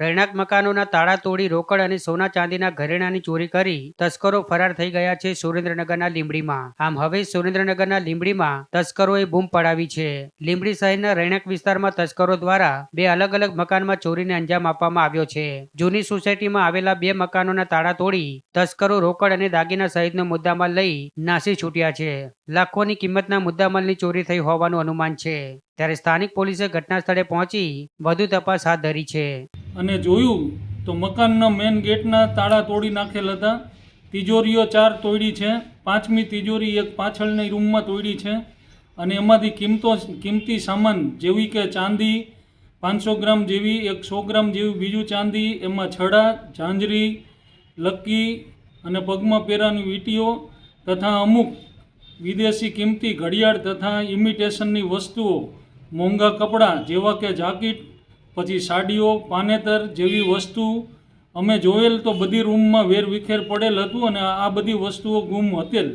રહેણાંક મકાનોના તાળા તોડી રોકડ અને સોના ચાંદીના ઘરેણાંની ચોરી કરી તસ્કરો ફરાર થઈ ગયા છે સુરેન્દ્રનગરના લીંબડીમાં. આમ હવે સુરેન્દ્રનગરના લીંબડીમાં તસ્કરોએ બૂમ પડાવી છે. લીંબડી શહેરના રહેણાંક વિસ્તારમાં તસ્કરો દ્વારા બે અલગ અલગ મકાનમાં ચોરીને અંજામ આપવામાં આવ્યો છે. જૂની સોસાયટીમાં આવેલા બે મકાનોના તાળા તોડી તસ્કરો રોકડ અને દાગીના સહિતનો મુદ્દામાલ લઈ નાસી છૂટ્યા છે. લાખોની કિંમતના મુદ્દામાલની ચોરી થઈ હોવાનું અનુમાન છે. ત્યારે સ્થાનિક પોલીસે ઘટના સ્થળે પહોંચી વધુ તપાસ હાથ ધરી છે. અને જોયું તો મકાનના મેઇન ગેટના તાળા તોડી નાખેલ હતા. તિજોરીઓ 4 તોડી છે. 5મી તિજોરી એક પાછળની રૂમમાં તોડી છે અને એમાંથી કિંમતી સામાન જેવી કે ચાંદી 500 ગ્રામ જેવી, 100 ગ્રામ જેવી બીજું ચાંદી, એમાં છડા, ઝાંઝરી, લક્કી અને પગમાં પહેરવાની વીંટીઓ તથા અમુક વિદેશી કિંમતી ઘડિયાળ તથા ઇમિટેશનની વસ્તુઓ, મોંઘા કપડાં જેવા કે જાકીટ, પછી સાડીઓ, પાનેતર જેવી વસ્તુ અમે જોયેલ તો બધી રૂમમાં વેરવિખેર પડેલ હતું અને આ બધી વસ્તુઓ ગુમ હતેલ.